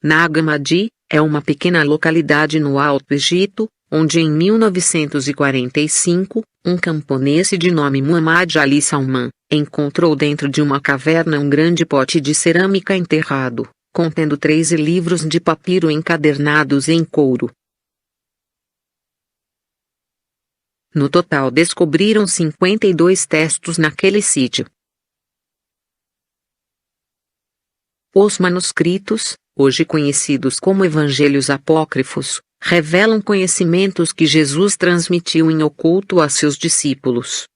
Nag Hammadi é uma pequena localidade no Alto Egito, onde em 1945, um camponês de nome Muhammad Ali Salman encontrou dentro de uma caverna um grande pote de cerâmica enterrado, contendo 13 livros de papiro encadernados em couro. No total descobriram 52 textos naquele sítio. Os manuscritos, hoje conhecidos como Evangelhos Apócrifos, revelam conhecimentos que Jesus transmitiu em oculto a seus discípulos.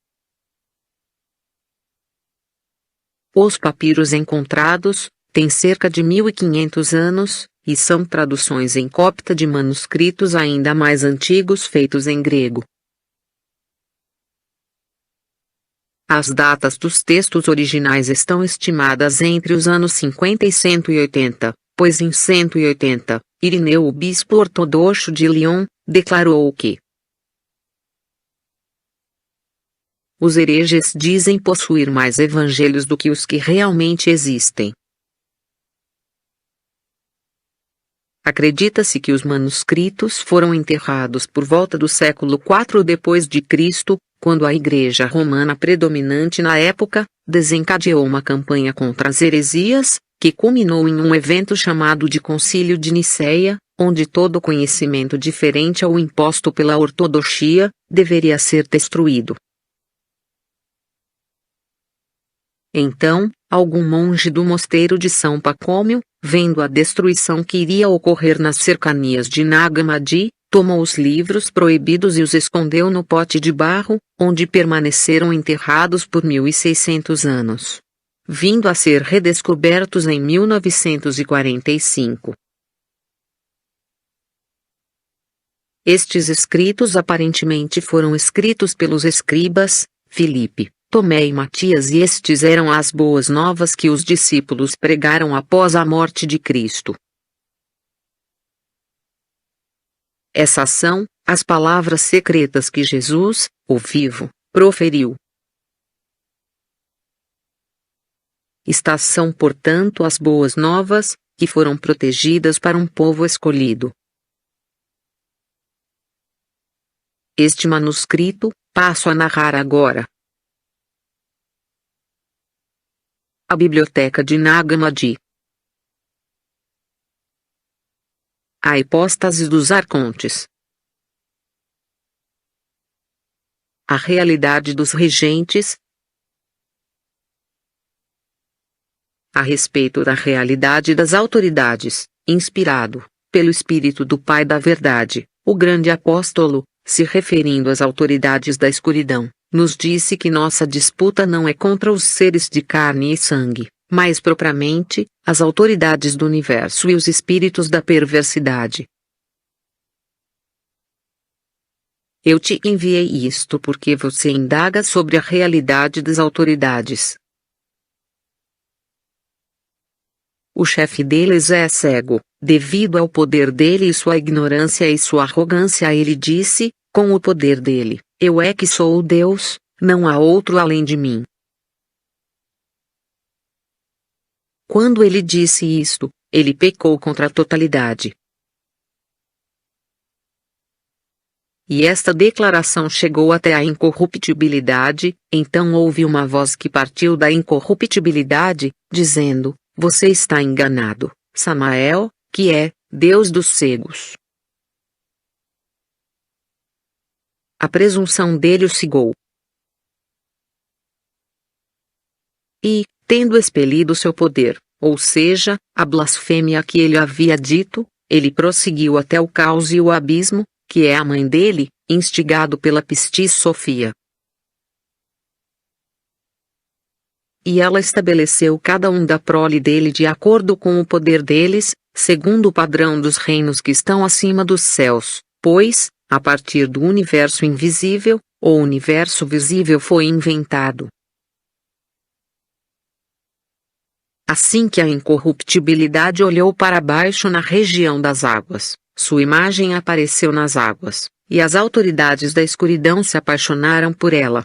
Os papiros encontrados têm cerca de 1500 anos, e são traduções em copta de manuscritos ainda mais antigos feitos em grego. As datas dos textos originais estão estimadas entre os anos 50 e 180, pois em 180, Irineu, o bispo ortodoxo de Lyon, declarou que os hereges dizem possuir mais evangelhos do que os que realmente existem. Acredita-se que os manuscritos foram enterrados por volta do século IV d.C., quando a Igreja Romana predominante na época desencadeou uma campanha contra as heresias, que culminou em um evento chamado de Concílio de Nicéia, onde todo conhecimento diferente ao imposto pela ortodoxia deveria ser destruído. Então, algum monge do mosteiro de São Pacômio, vendo a destruição que iria ocorrer nas cercanias de Nag Hammadi, tomou os livros proibidos e os escondeu no pote de barro, onde permaneceram enterrados por 1600 anos, vindo a ser redescobertos em 1945. Estes escritos aparentemente foram escritos pelos escribas, Filipe, Tomé e Matias, e estes eram as boas novas que os discípulos pregaram após a morte de Cristo. Essas são as palavras secretas que Jesus, o vivo, proferiu. Estas são, portanto, as boas novas, que foram protegidas para um povo escolhido. Este manuscrito, passo a narrar agora. A Biblioteca de Nag Hammadi. A hipóstase dos arcontes. A realidade dos regentes. A respeito da realidade das autoridades, inspirado pelo Espírito do Pai da Verdade, o grande apóstolo, se referindo às autoridades da escuridão, nos disse que nossa disputa não é contra os seres de carne e sangue, mas propriamente as autoridades do universo e os espíritos da perversidade. Eu te enviei isto porque você indaga sobre a realidade das autoridades. O chefe deles é cego, devido ao poder dele e sua ignorância e sua arrogância. Ele disse, com o poder dele, eu é que sou o Deus, não há outro além de mim. Quando ele disse isto, ele pecou contra a totalidade. E esta declaração chegou até a incorruptibilidade, então houve uma voz que partiu da incorruptibilidade, dizendo, você está enganado, Samael, que é Deus dos cegos. A presunção dele o cegou. E, tendo expelido seu poder, ou seja, a blasfêmia que ele havia dito, ele prosseguiu até o caos e o abismo, que é a mãe dele, instigado pela Pistis Sofia. E ela estabeleceu cada um da prole dele de acordo com o poder deles, segundo o padrão dos reinos que estão acima dos céus, pois, a partir do universo invisível, o universo visível foi inventado. Assim que a incorruptibilidade olhou para baixo na região das águas, sua imagem apareceu nas águas, e as autoridades da escuridão se apaixonaram por ela.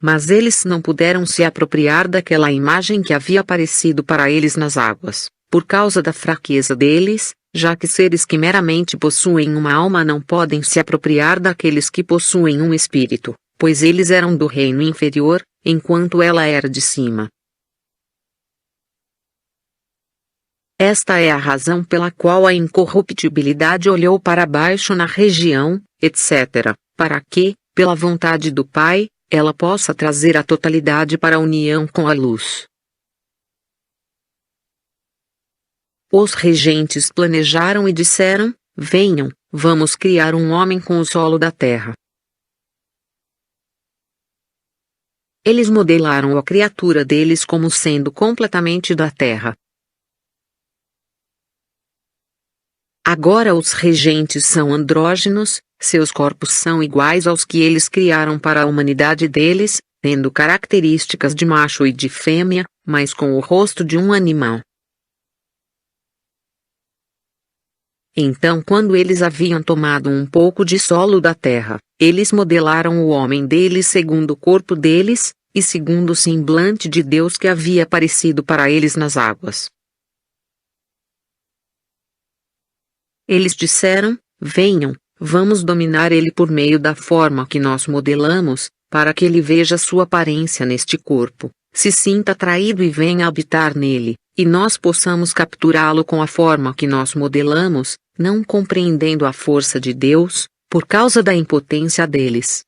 Mas eles não puderam se apropriar daquela imagem que havia aparecido para eles nas águas, por causa da fraqueza deles, já que seres que meramente possuem uma alma não podem se apropriar daqueles que possuem um espírito, pois eles eram do reino inferior, enquanto ela era de cima. Esta é a razão pela qual a incorruptibilidade olhou para baixo na região, etc., para que, pela vontade do Pai, ela possa trazer a totalidade para a união com a luz. Os regentes planejaram e disseram: venham, vamos criar um homem com o solo da terra. Eles modelaram a criatura deles como sendo completamente da terra. Agora os regentes são andrógenos, seus corpos são iguais aos que eles criaram para a humanidade deles, tendo características de macho e de fêmea, mas com o rosto de um animal. Então, quando eles haviam tomado um pouco de solo da terra, eles modelaram o homem deles segundo o corpo deles, e segundo o semblante de Deus que havia aparecido para eles nas águas. Eles disseram: venham, vamos dominar ele por meio da forma que nós modelamos, para que ele veja sua aparência neste corpo, se sinta atraído e venha habitar nele, e nós possamos capturá-lo com a forma que nós modelamos, não compreendendo a força de Deus, por causa da impotência deles.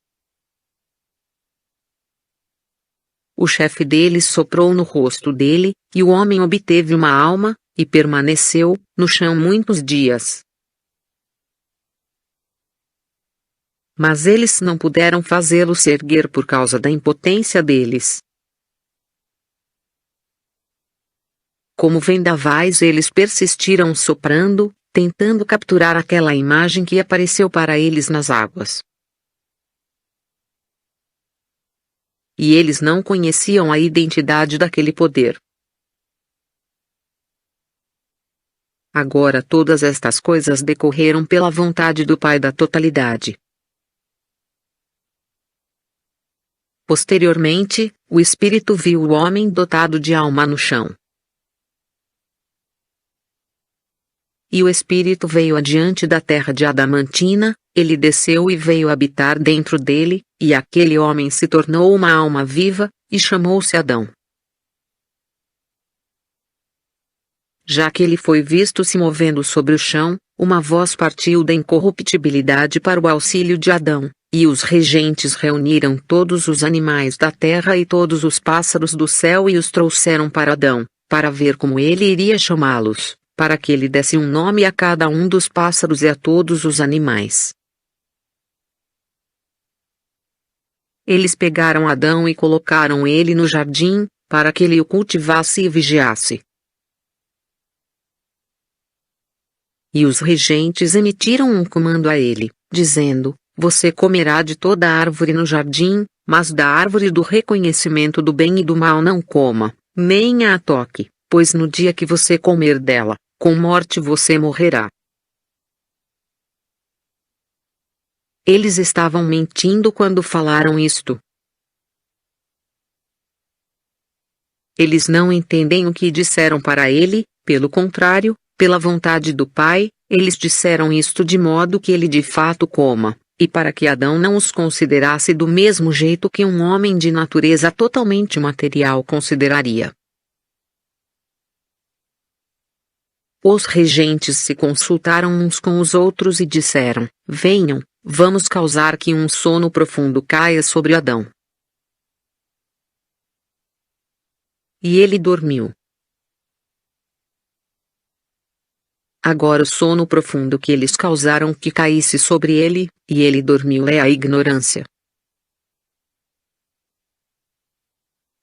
O chefe deles soprou no rosto dele, e o homem obteve uma alma, e permaneceu no chão muitos dias. Mas eles não puderam fazê-lo se erguer por causa da impotência deles. Como vendavais eles persistiram soprando, tentando capturar aquela imagem que apareceu para eles nas águas. E eles não conheciam a identidade daquele poder. Agora todas estas coisas decorreram pela vontade do Pai da totalidade. Posteriormente, o Espírito viu o homem dotado de alma no chão. E o Espírito veio adiante da terra de Adamantina, ele desceu e veio habitar dentro dele, e aquele homem se tornou uma alma viva, e chamou-se Adão. Já que ele foi visto se movendo sobre o chão, uma voz partiu da incorruptibilidade para o auxílio de Adão, e os regentes reuniram todos os animais da terra e todos os pássaros do céu e os trouxeram para Adão, para ver como ele iria chamá-los, para que ele desse um nome a cada um dos pássaros e a todos os animais. Eles pegaram Adão e colocaram ele no jardim, para que ele o cultivasse e vigiasse. E os regentes emitiram um comando a ele, dizendo: você comerá de toda a árvore no jardim, mas da árvore do reconhecimento do bem e do mal não coma, nem a toque, pois no dia que você comer dela, com morte você morrerá. Eles estavam mentindo quando falaram isto. Eles não entendem o que disseram para ele, pelo contrário, pela vontade do Pai, eles disseram isto de modo que ele de fato coma, e para que Adão não os considerasse do mesmo jeito que um homem de natureza totalmente material consideraria. Os regentes se consultaram uns com os outros e disseram: venham, vamos causar que um sono profundo caia sobre Adão. E ele dormiu. Agora o sono profundo que eles causaram que caísse sobre ele, e ele dormiu é a ignorância.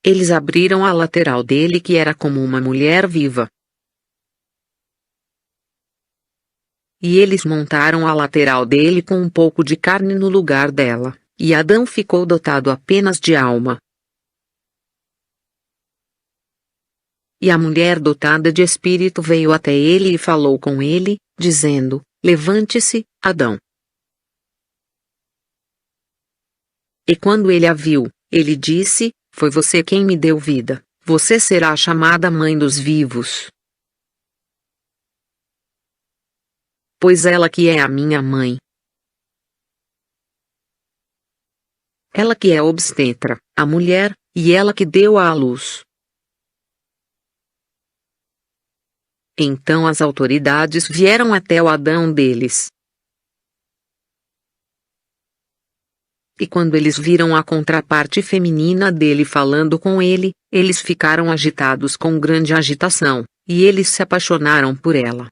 Eles abriram a lateral dele que era como uma mulher viva. E eles montaram a lateral dele com um pouco de carne no lugar dela, e Adão ficou dotado apenas de alma. E a mulher dotada de espírito veio até ele e falou com ele, dizendo: levante-se, Adão. E quando ele a viu, Ele disse: foi você quem me deu vida, você será chamada mãe dos vivos. Pois ela que é a minha mãe. Ela que é obstetra, a mulher, e ela que deu à luz. Então as autoridades vieram até o Adão deles. E quando eles viram a contraparte feminina dele falando com ele, eles ficaram agitados com grande agitação, e eles se apaixonaram por ela.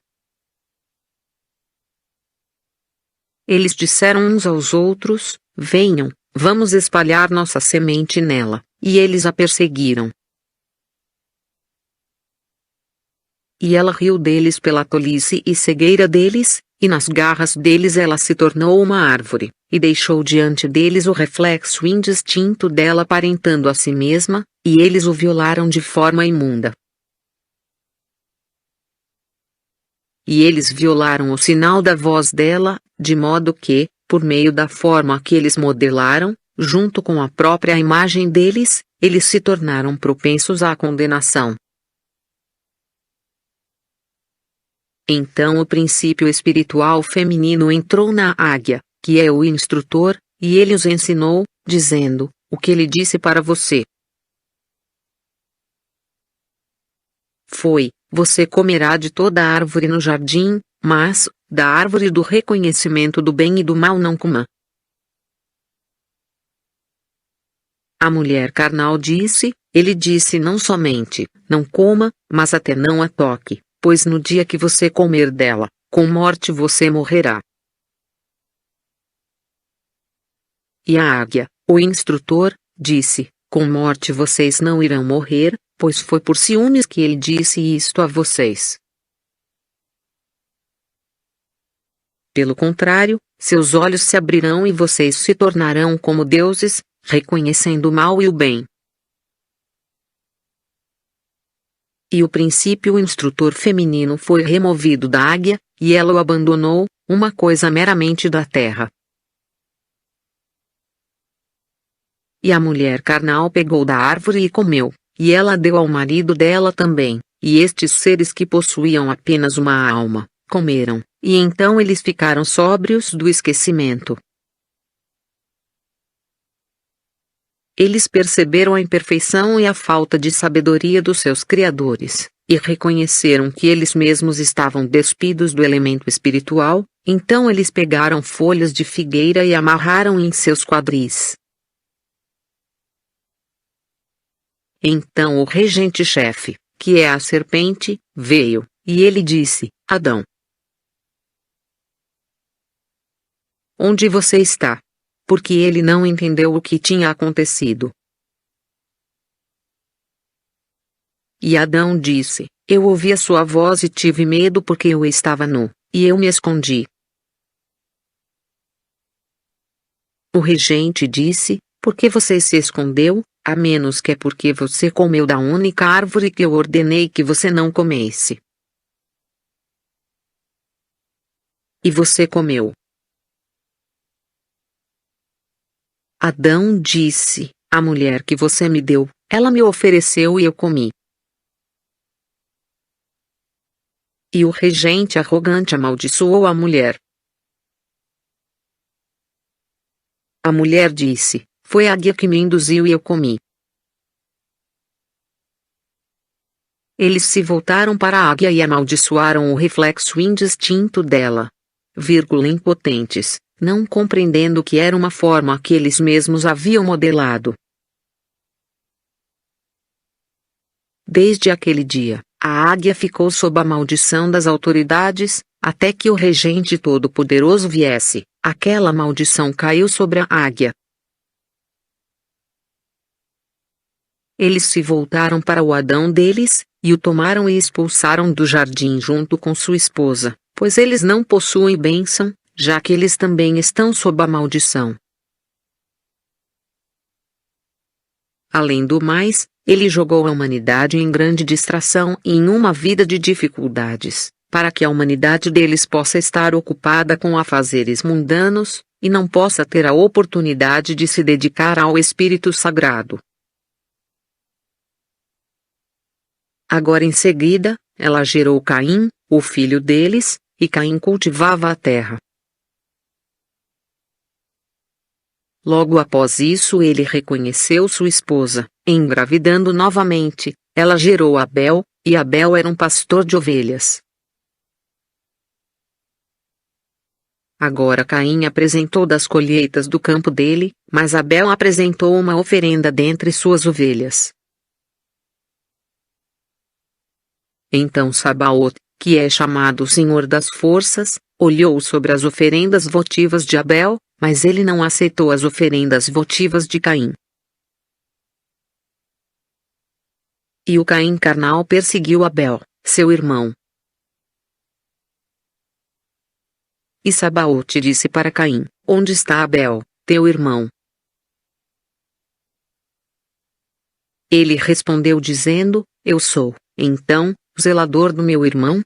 Eles disseram uns aos outros: venham, vamos espalhar nossa semente nela, e eles a perseguiram. E ela riu deles pela tolice e cegueira deles, e nas garras deles ela se tornou uma árvore, e deixou diante deles o reflexo indistinto dela aparentando a si mesma, e eles o violaram de forma imunda. E eles violaram o sinal da voz dela, de modo que, por meio da forma que eles modelaram, junto com a própria imagem deles, eles se tornaram propensos à condenação. Então o princípio espiritual feminino entrou na águia, que é o instrutor, e ele os ensinou, dizendo: o que ele disse para você foi: você comerá de toda árvore no jardim, mas, da árvore do reconhecimento do bem e do mal não coma. A mulher carnal disse: ele disse não somente, não coma, mas até não a toque, pois no dia que você comer dela, com morte você morrerá. E a águia, o instrutor, disse: com morte vocês não irão morrer, pois foi por ciúmes que ele disse isto a vocês. Pelo contrário, seus olhos se abrirão e vocês se tornarão como deuses, reconhecendo o mal e o bem. E o princípio instrutor feminino foi removido da águia, e ela o abandonou, uma coisa meramente da terra. E a mulher carnal pegou da árvore e comeu, e ela deu ao marido dela também, e estes seres que possuíam apenas uma alma, comeram, e então eles ficaram sóbrios do esquecimento. Eles perceberam a imperfeição e a falta de sabedoria dos seus criadores, e reconheceram que eles mesmos estavam despidos do elemento espiritual, então eles pegaram folhas de figueira e amarraram em seus quadris. Então o regente-chefe, que é a serpente, veio, e ele disse: Adão, onde você está? Porque ele não entendeu o que tinha acontecido. E Adão disse: eu ouvi a sua voz e tive medo porque eu estava nu, e eu me escondi. O regente disse: por que você se escondeu, a menos que é porque você comeu da única árvore que eu ordenei que você não comesse. E você comeu. Adão disse: a mulher que você me deu, ela me ofereceu e eu comi. E o regente arrogante amaldiçoou a mulher. A mulher disse: foi a águia que me induziu e eu comi. Eles se voltaram para a águia e amaldiçoaram o reflexo indistinto dela. Impotentes, não compreendendo que era uma forma que eles mesmos haviam modelado. Desde aquele dia, a águia ficou sob a maldição das autoridades, até que o regente todo-poderoso viesse, aquela maldição caiu sobre a águia. Eles se voltaram para o Adão deles, e o tomaram e expulsaram do jardim junto com sua esposa, pois eles não possuem bênção, já que eles também estão sob a maldição. Além do mais, ele jogou a humanidade em grande distração e em uma vida de dificuldades, para que a humanidade deles possa estar ocupada com afazeres mundanos, e não possa ter a oportunidade de se dedicar ao Espírito Sagrado. Agora em seguida, ela gerou Caim, o filho deles, e Caim cultivava a terra. Logo após isso ele reconheceu sua esposa, engravidando novamente, ela gerou Abel, e Abel era um pastor de ovelhas. Agora Caim apresentou das colheitas do campo dele, mas Abel apresentou uma oferenda dentre suas ovelhas. Então Sabaote, que é chamado o Senhor das Forças, olhou sobre as oferendas votivas de Abel, mas ele não aceitou as oferendas votivas de Caim. E o Caim carnal perseguiu Abel, seu irmão. E Sabaote disse para Caim: Onde está Abel, teu irmão? Ele respondeu dizendo: Eu sou, então, o zelador do meu irmão?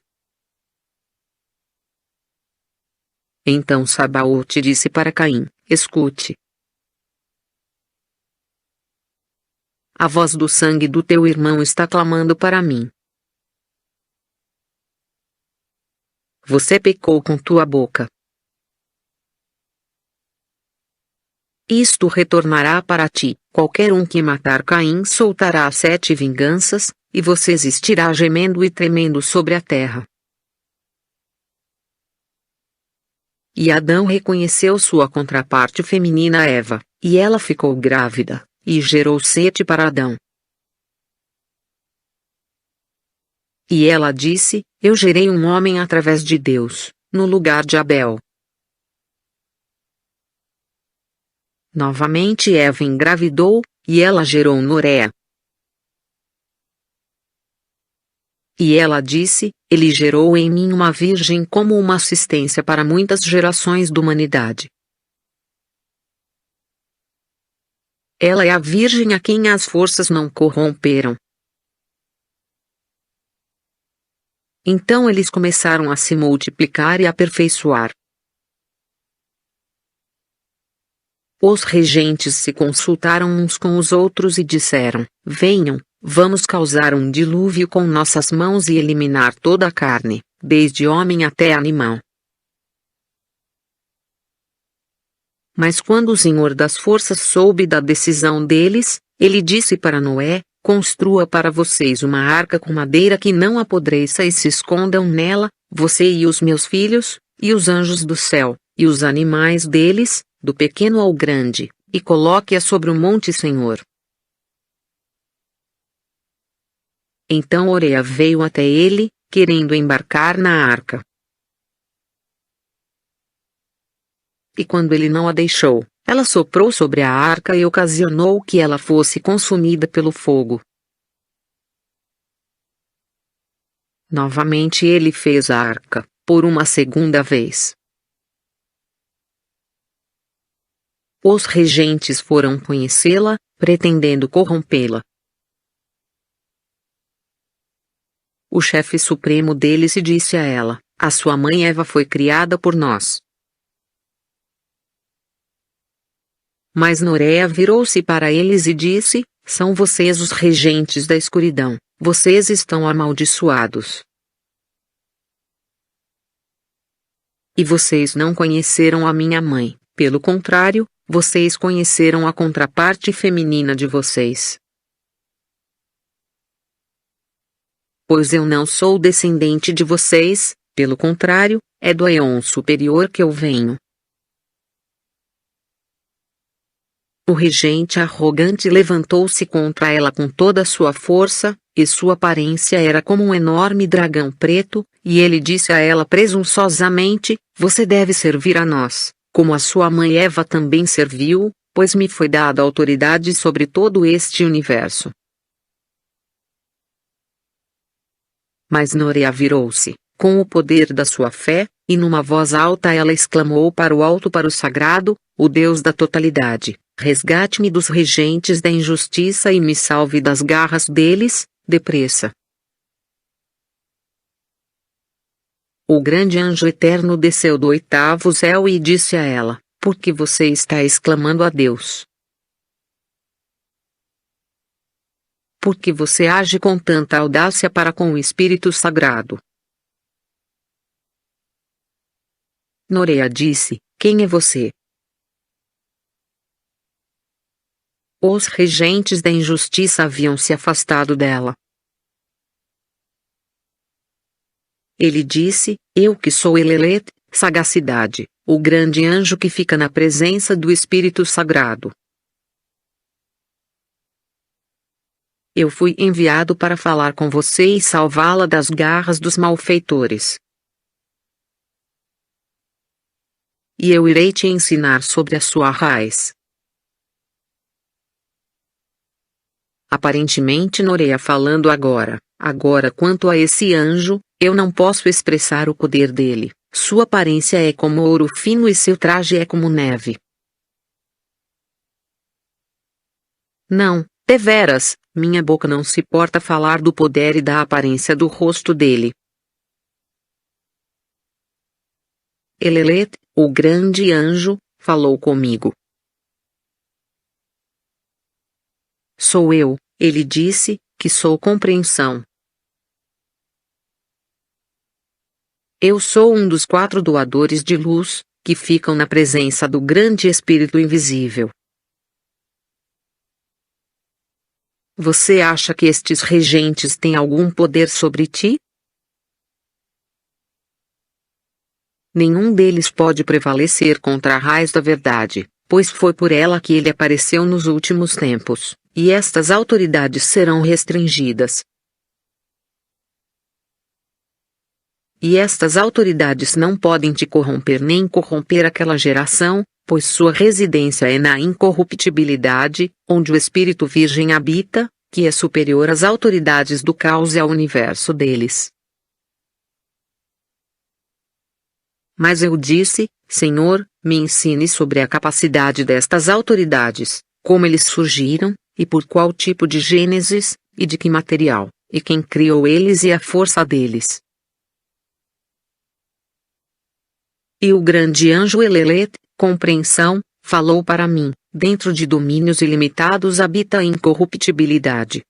Então Sabaote disse para Caim: Escute. A voz do sangue do teu irmão está clamando para mim. Você pecou com tua boca. Isto retornará para ti. Qualquer um que matar Caim soltará 7 vinganças, e você existirá gemendo e tremendo sobre a terra. E Adão reconheceu sua contraparte feminina Eva, e ela ficou grávida, e gerou Sete para Adão. E ela disse: Eu gerei um homem através de Deus, no lugar de Abel. Novamente Eva engravidou, e ela gerou Noé. E ela disse: Ele gerou em mim uma virgem como uma assistência para muitas gerações da humanidade. Ela é a virgem a quem as forças não corromperam. Então eles começaram a se multiplicar e aperfeiçoar. Os regentes se consultaram uns com os outros e disseram: Venham, vamos causar um dilúvio com nossas mãos e eliminar toda a carne, desde homem até animal. Mas quando o Senhor das Forças soube da decisão deles, ele disse para Noé: Construa para vocês uma arca com madeira que não apodreça e se escondam nela, você e os meus filhos, e os anjos do céu, e os animais deles, do pequeno ao grande, e coloque-a sobre o monte Senhor. Então Oreia veio até ele, querendo embarcar na arca. E quando ele não a deixou, ela soprou sobre a arca e ocasionou que ela fosse consumida pelo fogo. Novamente ele fez a arca, por uma segunda vez. Os regentes foram conhecê-la, pretendendo corrompê-la. O chefe supremo deles disse a ela: A sua mãe Eva foi criada por nós. Mas Noé virou-se para eles e disse: São vocês os regentes da escuridão, vocês estão amaldiçoados. E vocês não conheceram a minha mãe, pelo contrário, vocês conheceram a contraparte feminina de vocês. Pois eu não sou descendente de vocês, pelo contrário, é do Eon superior que eu venho. O regente arrogante levantou-se contra ela com toda a sua força, e sua aparência era como um enorme dragão preto, e ele disse a ela presunçosamente: Você deve servir a nós, como a sua mãe Eva também serviu, pois me foi dada autoridade sobre todo este universo. Mas Noé virou-se, com o poder da sua fé, e numa voz alta ela exclamou para o alto, para o sagrado, o Deus da totalidade: Resgate-me dos regentes da injustiça e me salve das garras deles, depressa. O grande anjo eterno desceu do 8º céu e disse a ela: Por que você está exclamando a Deus? Por que você age com tanta audácia para com o Espírito Sagrado? Noreia disse: Quem é você? Os regentes da injustiça haviam se afastado dela. Ele disse: Eu que sou Elelet, sagacidade, o grande anjo que fica na presença do Espírito Sagrado. Eu fui enviado para falar com você e salvá-la das garras dos malfeitores. E eu irei te ensinar sobre a sua raiz. Aparentemente Noreia falando agora quanto a esse anjo, eu não posso expressar o poder dele. Sua aparência é como ouro fino e seu traje é como neve. Não, deveras, minha boca não se porta a falar do poder e da aparência do rosto dele. Elelet, o grande anjo, falou comigo. Sou eu, ele disse, que sou compreensão. Eu sou um dos 4 doadores de luz, que ficam na presença do grande Espírito invisível. Você acha que estes regentes têm algum poder sobre ti? Nenhum deles pode prevalecer contra a raiz da verdade, pois foi por ela que ele apareceu nos últimos tempos, e estas autoridades serão restringidas. E estas autoridades não podem te corromper nem corromper aquela geração, pois sua residência é na incorruptibilidade, onde o Espírito Virgem habita, que é superior às autoridades do caos e ao universo deles. Mas eu disse, Senhor, me ensine sobre a capacidade destas autoridades, como eles surgiram, e por qual tipo de gênesis, e de que material, e quem criou eles e a força deles. E o grande anjo Elelet, compreensão, falou para mim, dentro de domínios ilimitados habita a incorruptibilidade.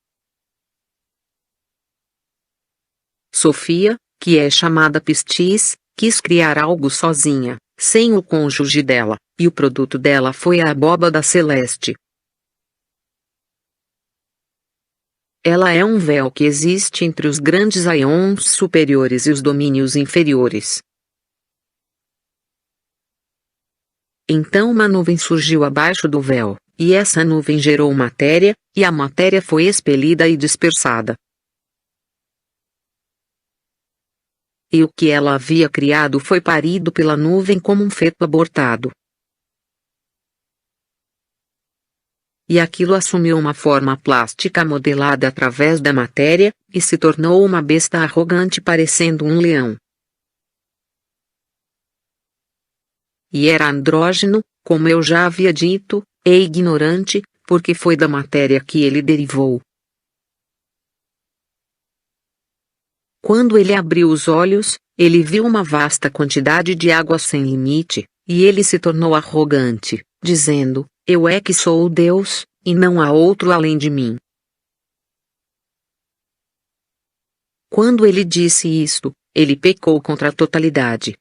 Sofia, que é chamada Pistis, quis criar algo sozinha, sem o cônjuge dela, e o produto dela foi a abóbada celeste. Ela é um véu que existe entre os grandes aions superiores e os domínios inferiores. Então uma nuvem surgiu abaixo do véu, e essa nuvem gerou matéria, e a matéria foi expelida e dispersada. E o que ela havia criado foi parido pela nuvem como um feto abortado. E aquilo assumiu uma forma plástica modelada através da matéria, e se tornou uma besta arrogante parecendo um leão. E era andrógeno, como eu já havia dito, e ignorante, porque foi da matéria que ele derivou. Quando ele abriu os olhos, ele viu uma vasta quantidade de água sem limite, e ele se tornou arrogante, dizendo, eu é que sou o Deus, e não há outro além de mim. Quando ele disse isto, ele pecou contra a totalidade.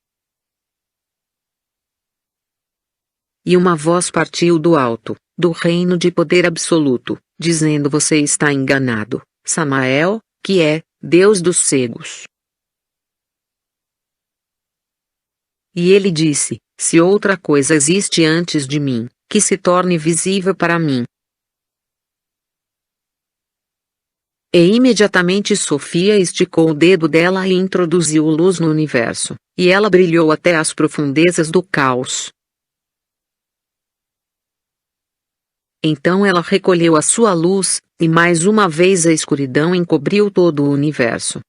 E uma voz partiu do alto, do reino de poder absoluto, dizendo você está enganado, Samael, que é Deus dos cegos. E ele disse, se outra coisa existe antes de mim, que se torne visível para mim. E imediatamente Sofia esticou o dedo dela e introduziu luz no universo, e ela brilhou até as profundezas do caos. Então ela recolheu a sua luz, e mais uma vez a escuridão encobriu todo o universo.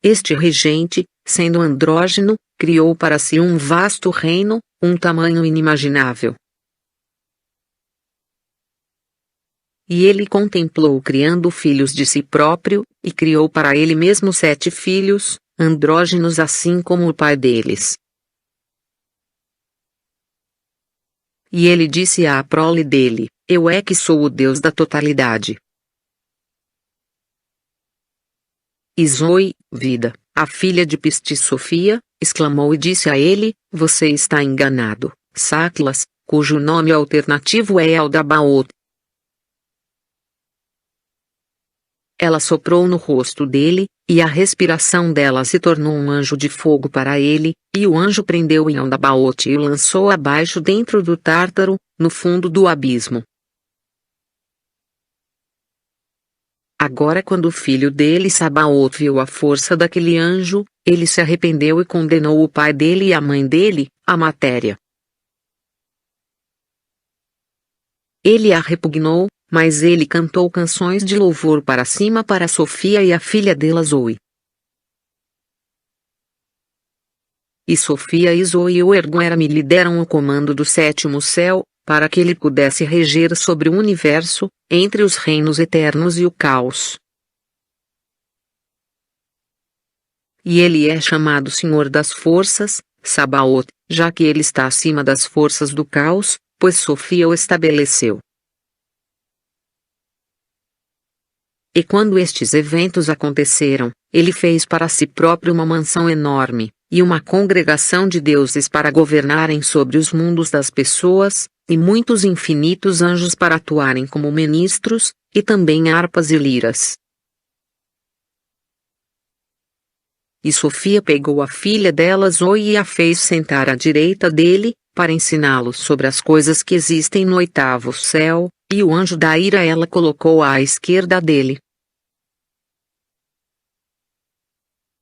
Este regente, sendo andrógeno, criou para si um vasto reino, um tamanho inimaginável. E ele contemplou criando filhos de si próprio, e criou para ele mesmo 7 filhos, andrógenos assim como o pai deles. E ele disse à prole dele: Eu é que sou o Deus da totalidade. E Zoe, vida, a filha de Piste-Sofia, exclamou e disse a ele: Você está enganado, Saclas, cujo nome alternativo é Eldabaoth. Ela soprou no rosto dele, e a respiração dela se tornou um anjo de fogo para ele, e o anjo prendeu em Eldabaoth e o lançou abaixo dentro do Tártaro, no fundo do abismo. Agora quando o filho dele Sabaoth viu a força daquele anjo, ele se arrependeu e condenou o pai dele e a mãe dele, a matéria. Ele a repugnou, mas ele cantou canções de louvor para cima para Sofia e a filha dela Zoe. E Sofia e Zoe o Erguerame lhe deram o comando do sétimo céu, para que ele pudesse reger sobre o universo, entre os reinos eternos e o caos. E ele é chamado Senhor das Forças, Sabaoth, já que ele está acima das forças do caos, pois Sofia o estabeleceu. E quando estes eventos aconteceram, ele fez para si próprio uma mansão enorme, e uma congregação de deuses para governarem sobre os mundos das pessoas, e muitos infinitos anjos para atuarem como ministros, e também harpas e liras. E Sofia pegou a filha dela Zoe e a fez sentar à direita dele, para ensiná-los sobre as coisas que existem no oitavo céu, e o anjo da ira ela colocou à esquerda dele.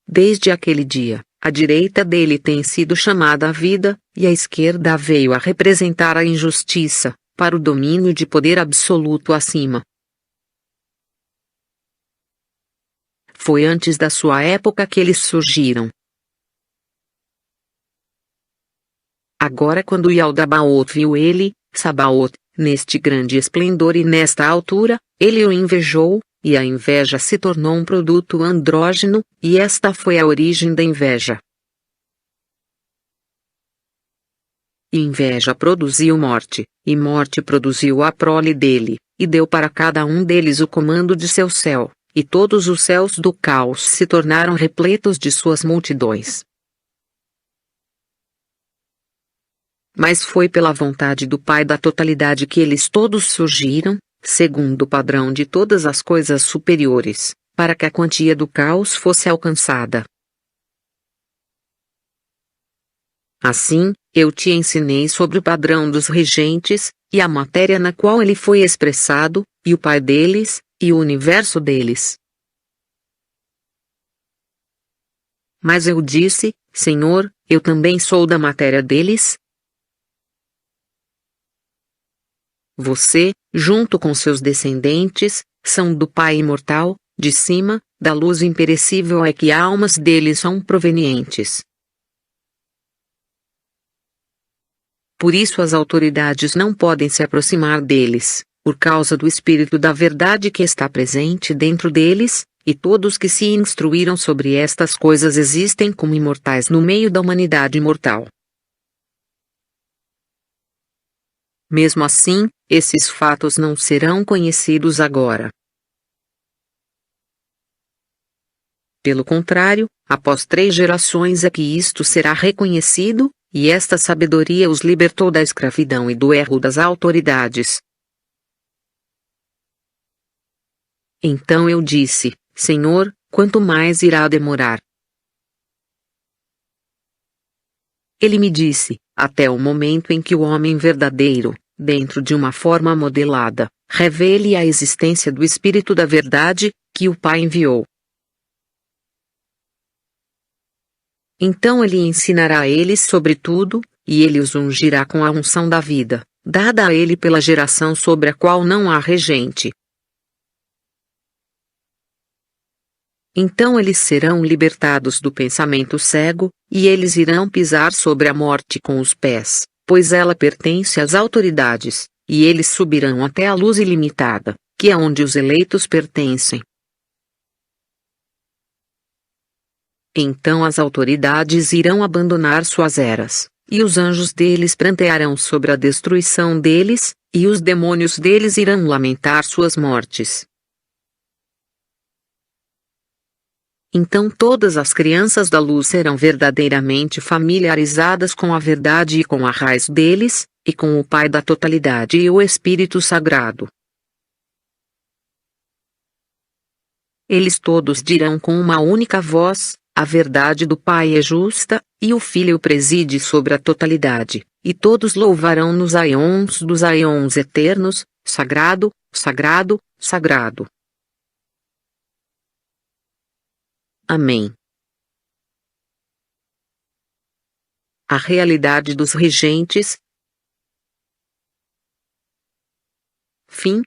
Desde aquele dia, a direita dele tem sido chamada a vida, e a esquerda veio a representar a injustiça, para o domínio de poder absoluto acima. Foi antes da sua época que eles surgiram. Agora quando Eldabaoth viu ele, Sabaoth, neste grande esplendor e nesta altura, ele o invejou, e a inveja se tornou um produto andrógeno, e esta foi a origem da inveja. E inveja produziu morte, e morte produziu a prole dele, e deu para cada um deles o comando de seu céu, e todos os céus do caos se tornaram repletos de suas multidões. Mas foi pela vontade do Pai da totalidade que eles todos surgiram, segundo o padrão de todas as coisas superiores, para que a quantia do caos fosse alcançada. Assim, eu te ensinei sobre o padrão dos regentes, e a matéria na qual ele foi expressado, e o Pai deles, e o universo deles. Mas eu disse, Senhor, eu também sou da matéria deles? Você, junto com seus descendentes, são do Pai imortal, de cima, da luz imperecível é que almas deles são provenientes. Por isso as autoridades não podem se aproximar deles, por causa do Espírito da Verdade que está presente dentro deles, e todos que se instruíram sobre estas coisas existem como imortais no meio da humanidade imortal. Mesmo assim, esses fatos não serão conhecidos agora. Pelo contrário, após 3 gerações é que isto será reconhecido, e esta sabedoria os libertou da escravidão e do erro das autoridades. Então eu disse, Senhor, quanto mais irá demorar? Ele me disse, até o momento em que o homem verdadeiro, dentro de uma forma modelada, revele a existência do Espírito da Verdade, que o Pai enviou. Então ele ensinará a eles sobre tudo, e ele os ungirá com a unção da vida, dada a ele pela geração sobre a qual não há regente. Então eles serão libertados do pensamento cego, e eles irão pisar sobre a morte com os pés, pois ela pertence às autoridades, e eles subirão até a luz ilimitada, que é onde os eleitos pertencem. Então as autoridades irão abandonar suas eras, e os anjos deles prantearão sobre a destruição deles, e os demônios deles irão lamentar suas mortes. Então todas as crianças da luz serão verdadeiramente familiarizadas com a verdade e com a raiz deles, e com o Pai da totalidade e o Espírito Sagrado. Eles todos dirão com uma única voz: a verdade do Pai é justa, e o Filho preside sobre a totalidade, e todos louvarão nos aeons dos aeons eternos: sagrado, sagrado, sagrado. Amém. A realidade dos regentes. Fim.